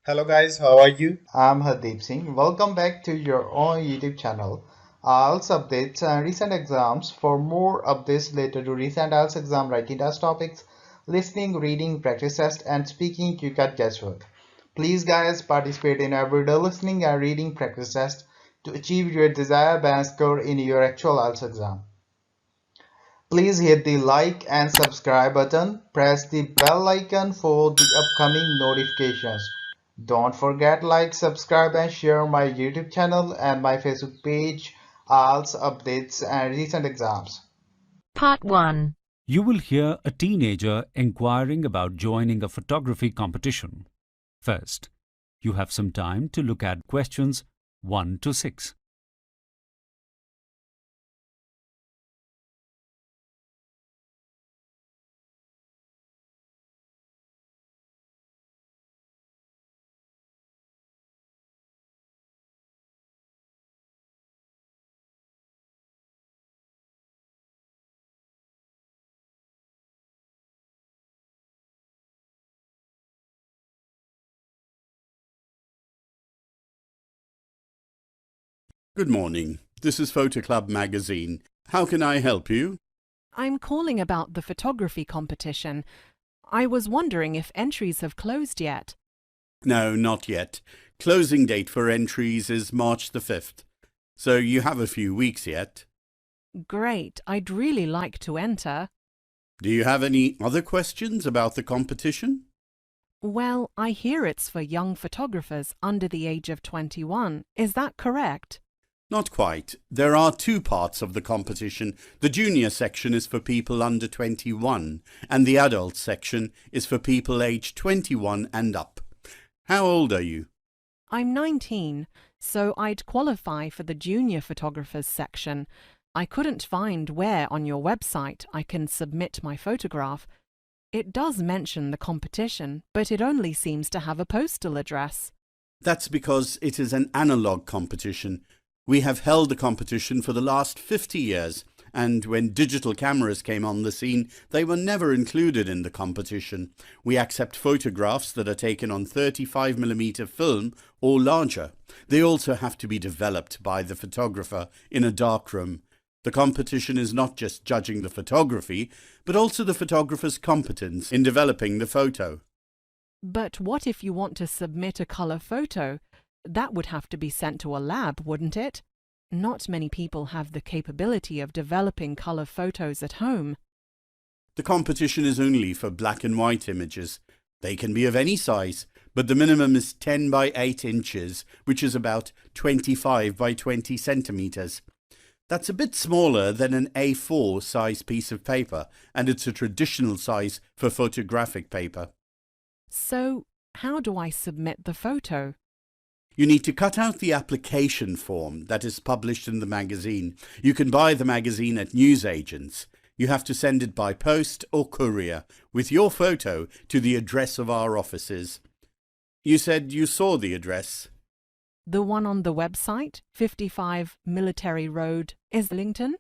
Hello guys, how are you? I'm Hardeep Singh. Welcome back to your own YouTube channel. IELTS updates and recent exams. For more updates related to recent IELTS exam writing test topics, listening, reading, practice test, and speaking, you got guesswork. Please, guys, participate in everyday listening and reading practice test to achieve your desired band score in your actual IELTS exam. Please hit the like and subscribe button. Press the bell icon for the upcoming notifications. Don't forget like, subscribe and share my YouTube channel and my Facebook page, IELTS updates and recent exams. Part 1. You will hear a teenager inquiring about joining a photography competition. First, you have some time to look at questions 1 to 6. Good morning. This is Photo Club magazine. How can I help you? I'm calling about the photography competition. I was wondering if entries have closed yet. No, not yet. Closing date for entries is March the 5th. So you have a few weeks yet. Great, I'd really like to enter. Do you have any other questions about the competition? Well, I hear it's for young photographers under the age of 21. Is that correct? Not quite. There are two parts of the competition. The junior section is for people under 21, and the adult section is for people aged 21 and up. How old are you? I'm 19, so I'd qualify for the junior photographers section. I couldn't find where on your website I can submit my photograph. It does mention the competition, but it only seems to have a postal address. That's because it is an analog competition. We have held the competition for the last 50 years, and when digital cameras came on the scene, they were never included in the competition. We accept photographs that are taken on 35mm film or larger. They also have to be developed by the photographer in a darkroom. The competition is not just judging the photography, but also the photographer's competence in developing the photo. But what if you want to submit a colour photo? That would have to be sent to a lab, wouldn't it? Not many people have the capability of developing colour photos at home. The competition is only for black and white images. They can be of any size, but the minimum is 10 by 8 inches, which is about 25 by 20 centimeters. That's a bit smaller than an A4 size piece of paper, and it's a traditional size for photographic paper. So, how do I submit the photo? You need to cut out the application form that is published in the magazine. You can buy the magazine at newsagents. You have to send it by post or courier with your photo to the address of our offices. You said you saw the address. The one on the website, 55 Military Road, Islington?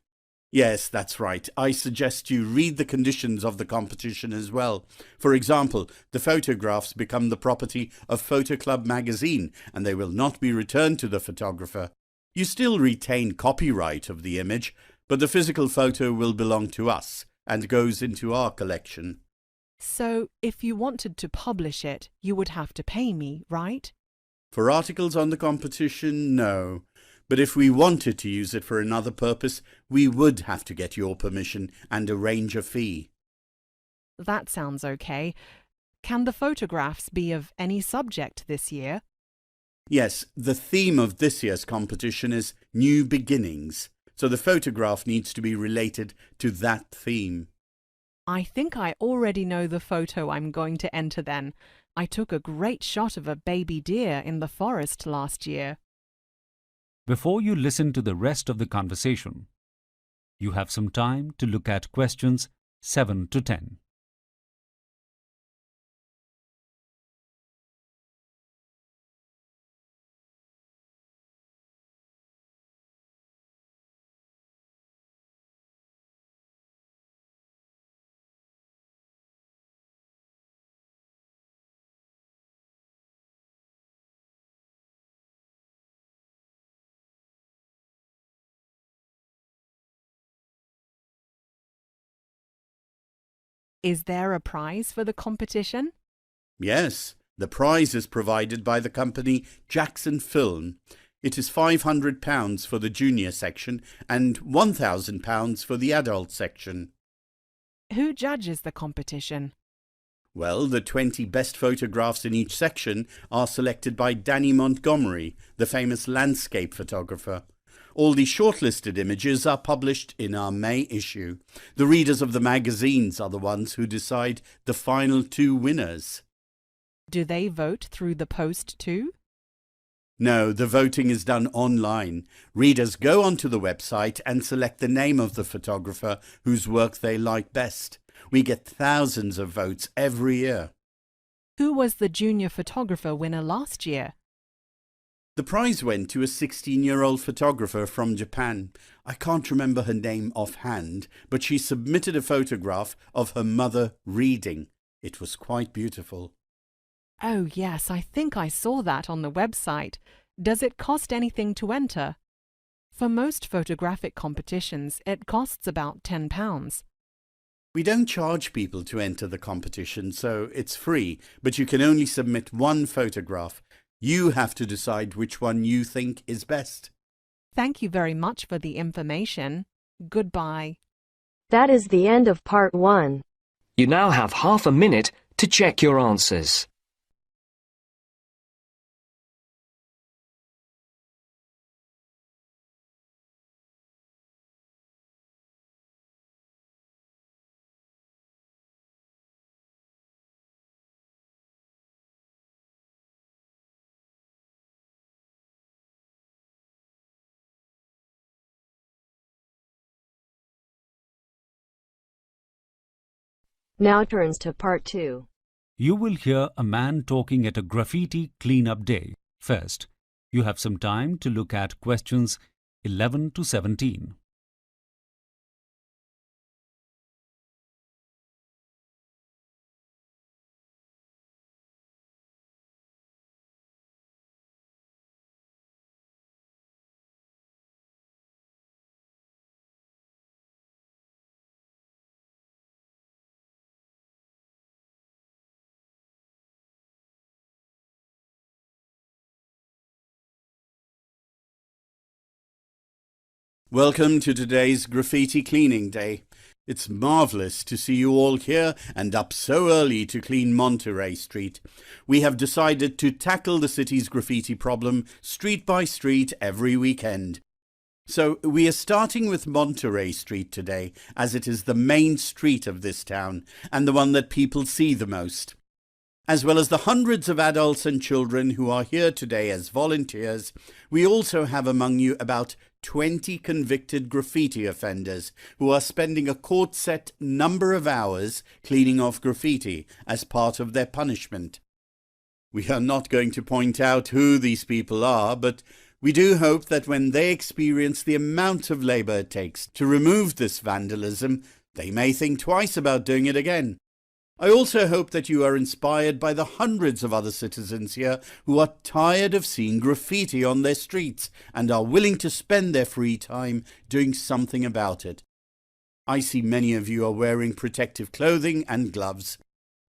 Yes, that's right. I suggest you read the conditions of the competition as well. For example, the photographs become the property of Photo Club magazine, and they will not be returned to the photographer. You still retain copyright of the image, but the physical photo will belong to us and goes into our collection. So, if you wanted to publish it, you would have to pay me, right? For articles on the competition, no. But if we wanted to use it for another purpose, we would have to get your permission and arrange a fee. That sounds okay. Can the photographs be of any subject this year? Yes, the theme of this year's competition is New Beginnings, so the photograph needs to be related to that theme. I think I already know the photo I'm going to enter then. I took a great shot of a baby deer in the forest last year. Before you listen to the rest of the conversation, you have some time to look at questions 7 to 10. Is there a prize for the competition? Yes, the prize is provided by the company Jackson Film. It is £500 for the junior section and £1,000 for the adult section. Who judges the competition? Well, the 20 best photographs in each section are selected by Danny Montgomery, the famous landscape photographer. All the shortlisted images are published in our May issue. The readers of the magazines are the ones who decide the final 2 winners. Do they vote through the post too? No, the voting is done online. Readers go onto the website and select the name of the photographer whose work they like best. We get thousands of votes every year. Who was the junior photographer winner last year? The prize went to a 16-year-old photographer from Japan. I can't remember her name offhand, but she submitted a photograph of her mother reading. It was quite beautiful. Oh yes, I think I saw that on the website. Does it cost anything to enter? For most photographic competitions, it costs about £10. We don't charge people to enter the competition, so it's free, but you can only submit one photograph. You have to decide which one you think is best. Thank you very much for the information. Goodbye. That is the end of part 1. You now have half a minute to check your answers. Now turns to part 2. You will hear a man talking at a graffiti cleanup day. First, you have some time to look at questions 11 to 17. Welcome to today's graffiti cleaning day. It's marvellous to see you all here and up so early to clean Monterey Street. We have decided to tackle the city's graffiti problem street by street every weekend. So we are starting with Monterey Street today, as it is the main street of this town and the one that people see the most. As well as the hundreds of adults and children who are here today as volunteers, we also have among you about 20 convicted graffiti offenders who are spending a court-set number of hours cleaning off graffiti as part of their punishment. We are not going to point out who these people are, but we do hope that when they experience the amount of labour it takes to remove this vandalism, they may think twice about doing it again. I also hope that you are inspired by the hundreds of other citizens here who are tired of seeing graffiti on their streets and are willing to spend their free time doing something about it. I see many of you are wearing protective clothing and gloves.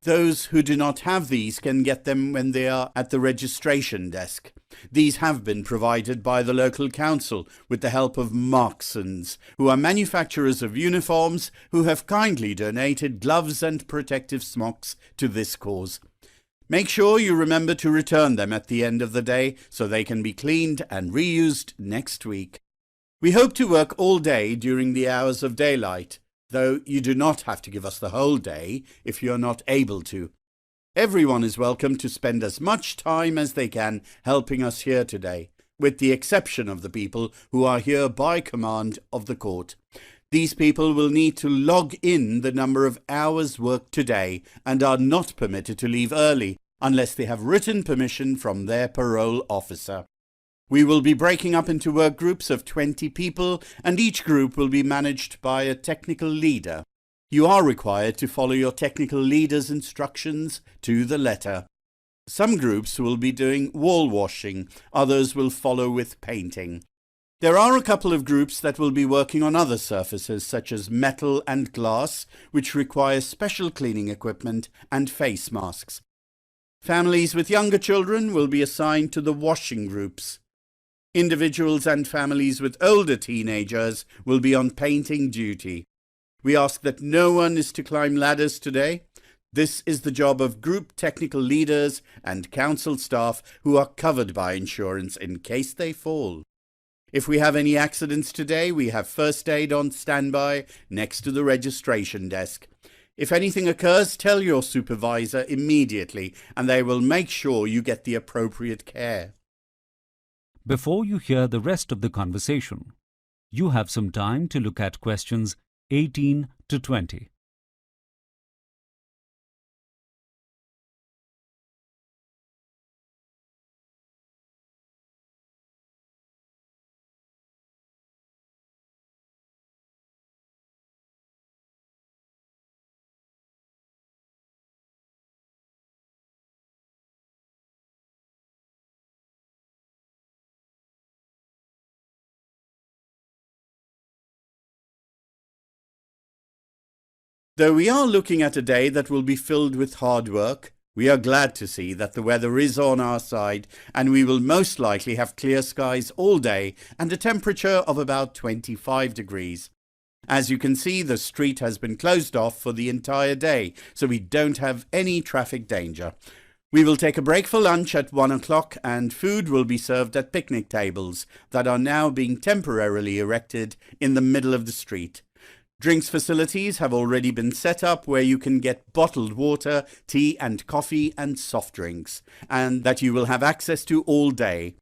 Those who do not have these can get them when they are at the registration desk. These have been provided by the local council with the help of Marksons, who are manufacturers of uniforms who have kindly donated gloves and protective smocks to this cause. Make sure you remember to return them at the end of the day so they can be cleaned and reused next week. We hope to work all day during the hours of daylight, though you do not have to give us the whole day if you are not able to. Everyone is welcome to spend as much time as they can helping us here today, with the exception of the people who are here by command of the court. These people will need to log in the number of hours worked today and are not permitted to leave early unless they have written permission from their parole officer. We will be breaking up into work groups of 20 people, and each group will be managed by a technical leader. You are required to follow your technical leader's instructions to the letter. Some groups will be doing wall washing, others will follow with painting. There are a couple of groups that will be working on other surfaces such as metal and glass, which require special cleaning equipment and face masks. Families with younger children will be assigned to the washing groups. Individuals and families with older teenagers will be on painting duty. We ask that no one is to climb ladders today. This is the job of group technical leaders and council staff who are covered by insurance in case they fall. If we have any accidents today, we have first aid on standby next to the registration desk. If anything occurs, tell your supervisor immediately and they will make sure you get the appropriate care. Before you hear the rest of the conversation, you have some time to look at questions 18 to 20. Though we are looking at a day that will be filled with hard work, we are glad to see that the weather is on our side and we will most likely have clear skies all day and a temperature of about 25 degrees. As you can see, the street has been closed off for the entire day, so we don't have any traffic danger. We will take a break for lunch at 1 o'clock and food will be served at picnic tables that are now being temporarily erected in the middle of the street. Drinks facilities have already been set up where you can get bottled water, tea and coffee and soft drinks, and that you will have access to all day.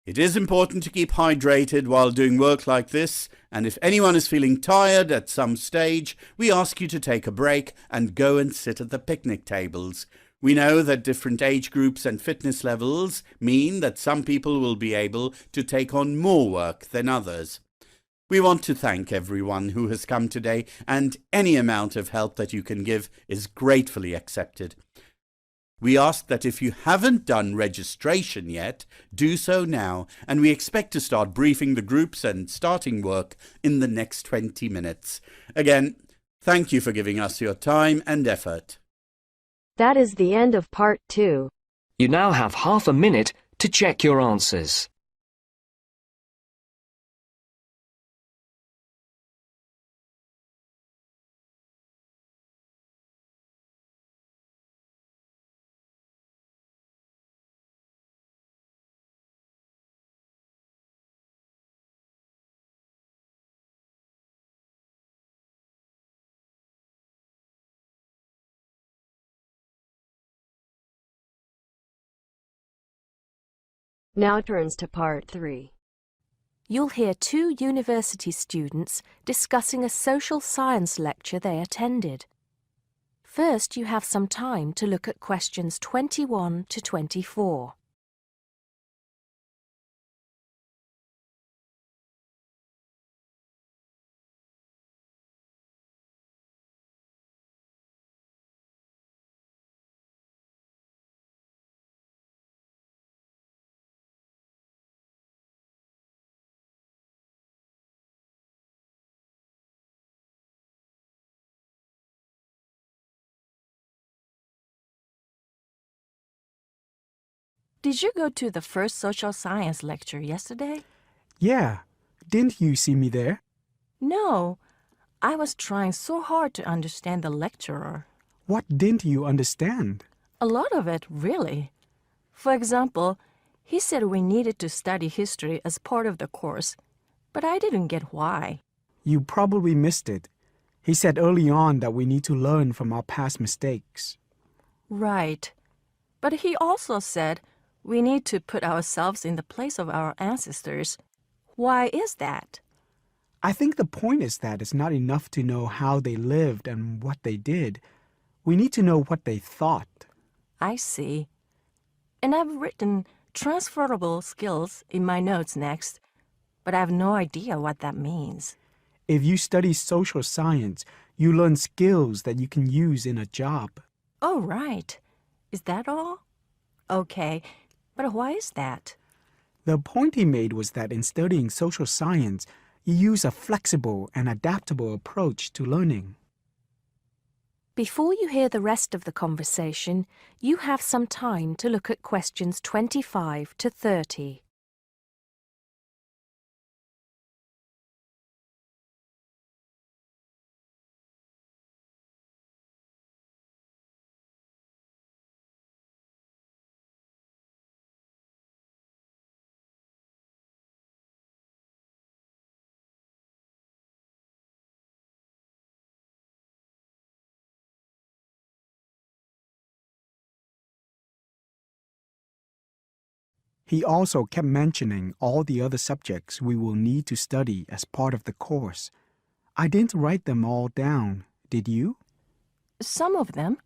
It is important to keep hydrated while doing work like this, and if anyone is feeling tired at some stage, we ask you to take a break and go and sit at the picnic tables. We know that different age groups and fitness levels mean that some people will be able to take on more work than others. We want to thank everyone who has come today, and any amount of help that you can give is gratefully accepted. We ask that if you haven't done registration yet, do so now, and we expect to start briefing the groups and starting work in the next 20 minutes. Again, thank you for giving us your time and effort. That is the end of part 2. You now have half a minute to check your answers. Now turns to part 3. You'll hear two university students discussing a social science lecture they attended. First, you have some time to look at questions 21 to 24. Did you go to the first social science lecture yesterday? Yeah. Didn't you see me there? No. I was trying so hard to understand the lecturer. What didn't you understand? A lot of it, really. For example, he said we needed to study history as part of the course, but I didn't get why. You probably missed it. He said early on that we need to learn from our past mistakes. Right. But he also said we need to put ourselves in the place of our ancestors. Why is that? I think the point is that it's not enough to know how they lived and what they did. We need to know what they thought. I see. And I've written transferable skills in my notes next, but I have no idea what that means. If you study social science, you learn skills that you can use in a job. Oh, right. Is that all? Okay, but why is that? The point he made was that in studying social science, you use a flexible and adaptable approach to learning. Before you hear the rest of the conversation, you have some time to look at questions 25 to 30. He also kept mentioning all the other subjects we will need to study as part of the course. I didn't write them all down, did you? Some of them.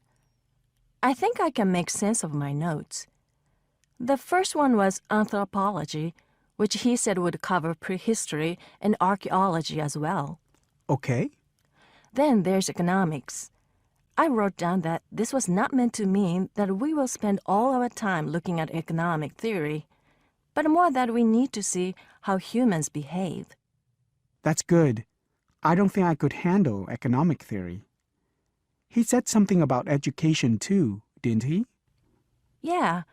I think I can make sense of my notes. The first one was anthropology, which he said would cover prehistory and archaeology as well. Okay. Then there's economics. I wrote down that this was not meant to mean that we will spend all our time looking at economic theory, but more that we need to see how humans behave. That's good. I don't think I could handle economic theory. He said something about education too, didn't he? Yeah.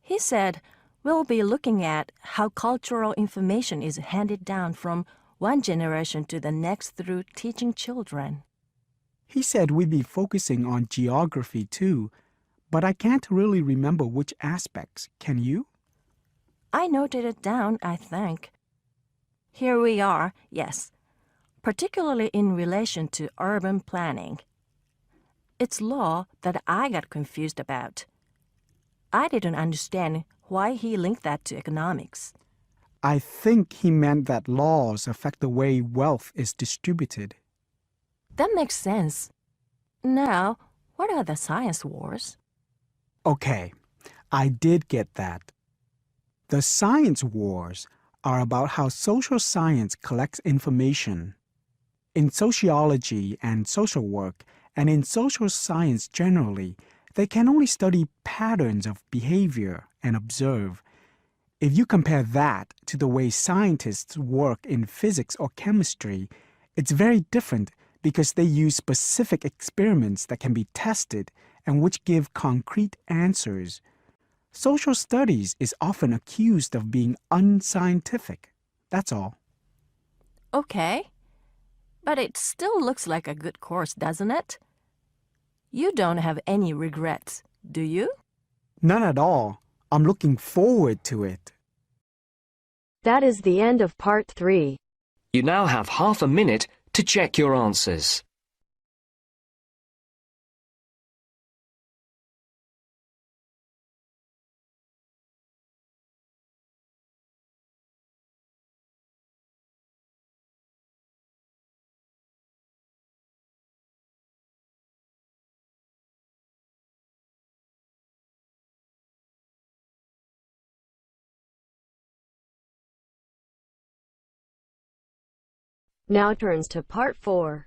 He said we'll be looking at how cultural information is handed down from one generation to the next through teaching children. He said we'd be focusing on geography too, but I can't really remember which aspects. Can you? I noted it down, I think. Here we are, yes, particularly in relation to urban planning. It's law that I got confused about. I didn't understand why he linked that to economics. I think he meant that laws affect the way wealth is distributed. That makes sense. Now, what are the science wars? Okay, I did get that. The science wars are about how social science collects information. In sociology and social work, and in social science generally, they can only study patterns of behavior and observe. If you compare that to the way scientists work in physics or chemistry, it's very different because they use specific experiments that can be tested and which give concrete answers. Social studies is often accused of being unscientific. That's all. Okay. But it still looks like a good course, doesn't it? You don't have any regrets, do you? None at all. I'm looking forward to it. That is the end of part 3. You now have half a minute to check your answers. Now turns to part 4.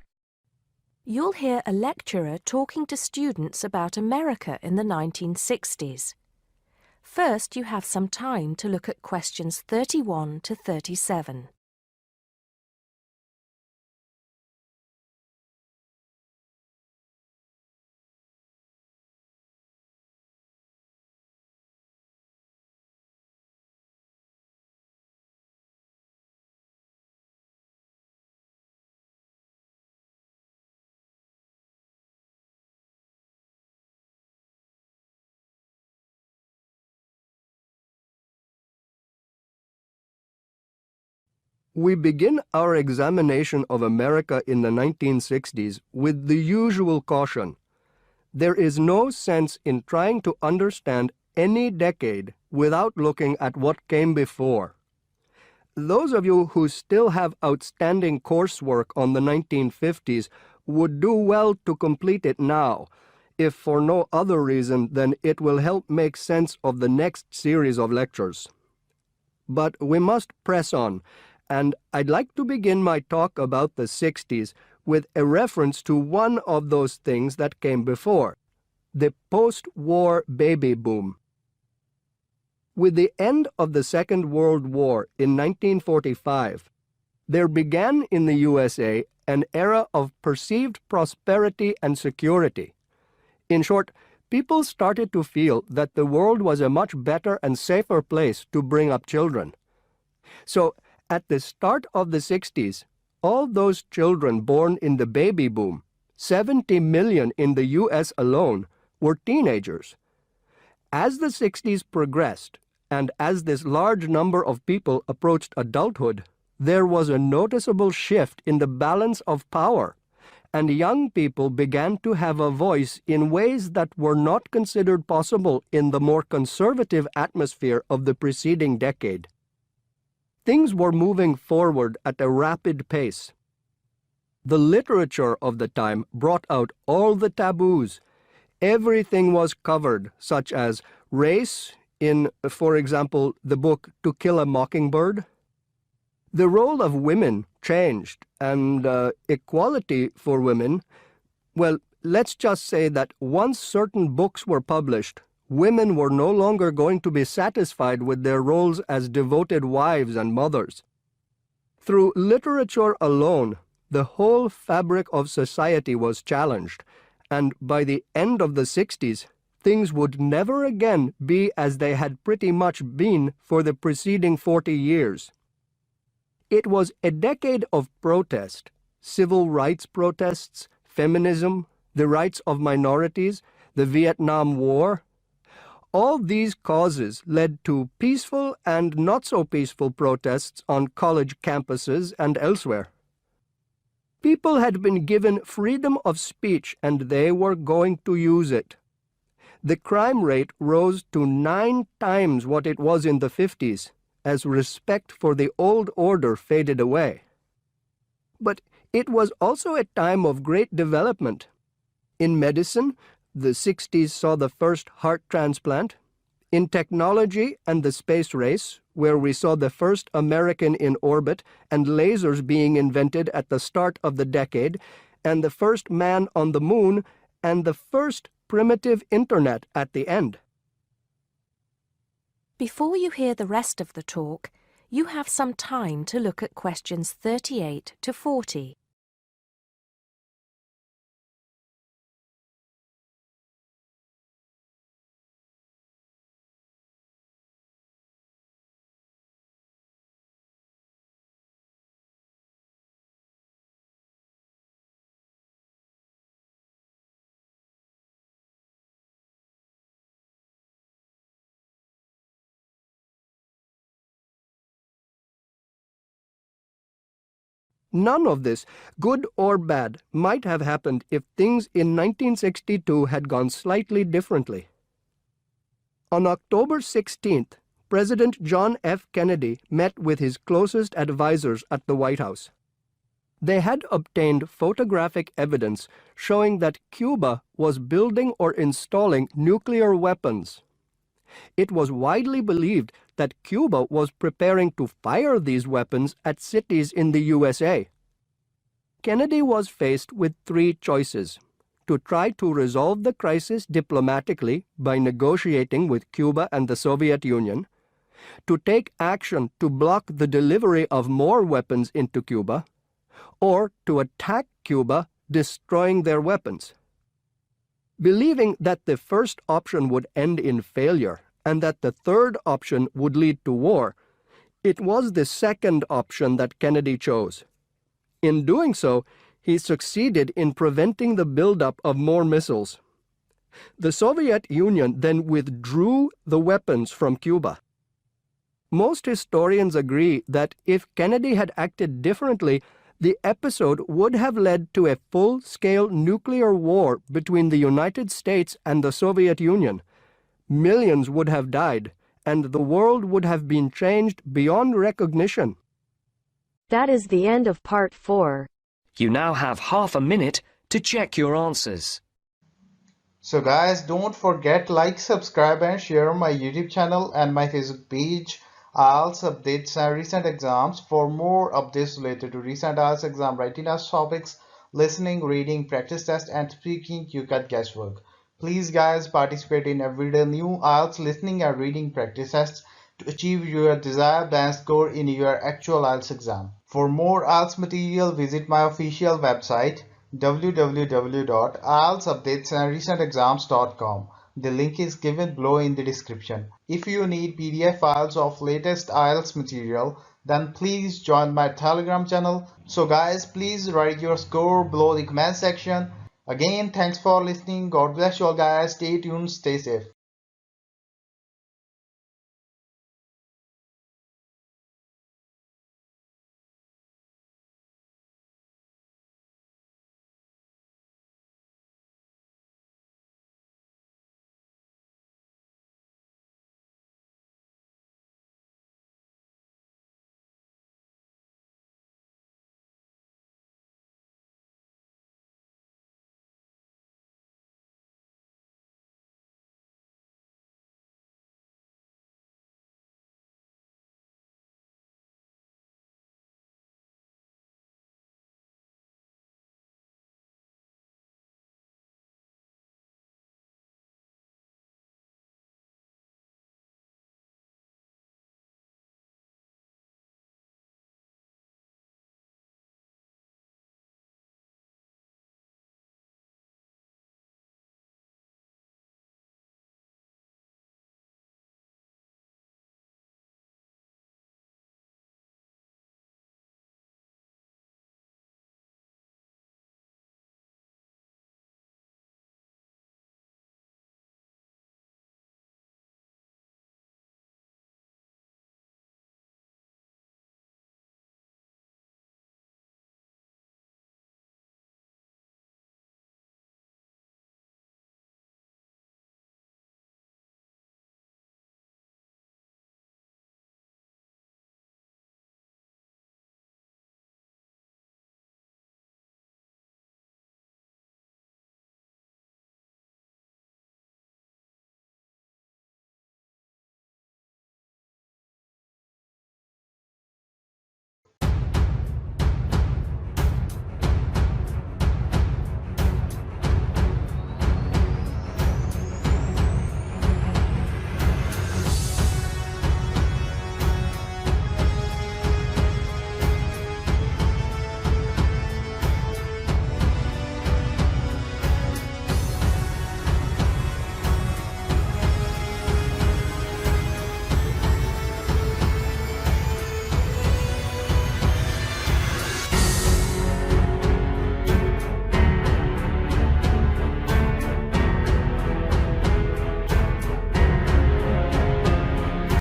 You'll hear a lecturer talking to students about America in the 1960s. First, you have some time to look at questions 31 to 37. We begin our examination of America in the 1960s with the usual caution. There is no sense in trying to understand any decade without looking at what came before. Those of you who still have outstanding coursework on the 1950s would do well to complete it now, if for no other reason than it will help make sense of the next series of lectures. But we must press on, and I'd like to begin my talk about the 60s with a reference to one of those things that came before, the post-war baby boom. With the end of the Second World War in 1945, there began in the USA an era of perceived prosperity and security. In short, people started to feel that the world was a much better and safer place to bring up children. So, at the start of the 60s, all those children born in the baby boom, 70 million in the US alone, were teenagers. As the 60s progressed, and as this large number of people approached adulthood, there was a noticeable shift in the balance of power, and young people began to have a voice in ways that were not considered possible in the more conservative atmosphere of the preceding decade. Things were moving forward at a rapid pace. The literature of the time brought out all the taboos. Everything was covered, such as race in, for example, the book To Kill a Mockingbird. The role of women changed, and equality for women, well, let's just say that once certain books were published, women were no longer going to be satisfied with their roles as devoted wives and mothers. Through literature alone, the whole fabric of society was challenged, and by the end of the 60s, things would never again be as they had pretty much been for the preceding 40 years. It was a decade of protest, civil rights protests, feminism, the rights of minorities, the Vietnam War. All these causes led to peaceful and not so peaceful protests on college campuses and elsewhere. People had been given freedom of speech and they were going to use it. The crime rate rose to 9 times what it was in the 50s, as respect for the old order faded away. But it was also a time of great development. In medicine, the 60s saw the first heart transplant. In technology and the space race, where we saw the first American in orbit and lasers being invented at the start of the decade, and the first man on the moon, and the first primitive internet at the end. Before you hear the rest of the talk, you have some time to look at questions 38 to 40. None of this, good or bad, might have happened if things in 1962 had gone slightly differently. On October 16th, President John F. Kennedy met with his closest advisors at the White House. They had obtained photographic evidence showing that Cuba was building or installing nuclear weapons. It was widely believed that Cuba was preparing to fire these weapons at cities in the USA. Kennedy was faced with 3 choices: to try to resolve the crisis diplomatically by negotiating with Cuba and the Soviet Union, to take action to block the delivery of more weapons into Cuba, or to attack Cuba, destroying their weapons. Believing that the first option would end in failure and that the third option would lead to war, it was the second option that Kennedy chose. In doing so, he succeeded in preventing the buildup of more missiles. The Soviet Union then withdrew the weapons from Cuba. Most historians agree that if Kennedy had acted differently, the episode would have led to a full-scale nuclear war between the United States and the Soviet Union. Millions would have died, and the world would have been changed beyond recognition. That is the end of part 4. You now have half a minute to check your answers. So guys, don't forget like, subscribe and share my YouTube channel and my Facebook page. IELTS updates and recent exams. For more updates related to recent IELTS exam writing test topics, listening, reading, practice test and speaking, you got guesswork. Please guys, participate in everyday new IELTS listening and reading practice tests to achieve your desired band score in your actual IELTS exam. For more IELTS material, visit my official website www.ieltsupdatesandrecentexams.com. The link is given below in the description. If you need PDF files of latest IELTS material, then please join my Telegram channel. So guys, please write your score below the comment section. Again, thanks for listening. God bless you all guys. Stay tuned, stay safe.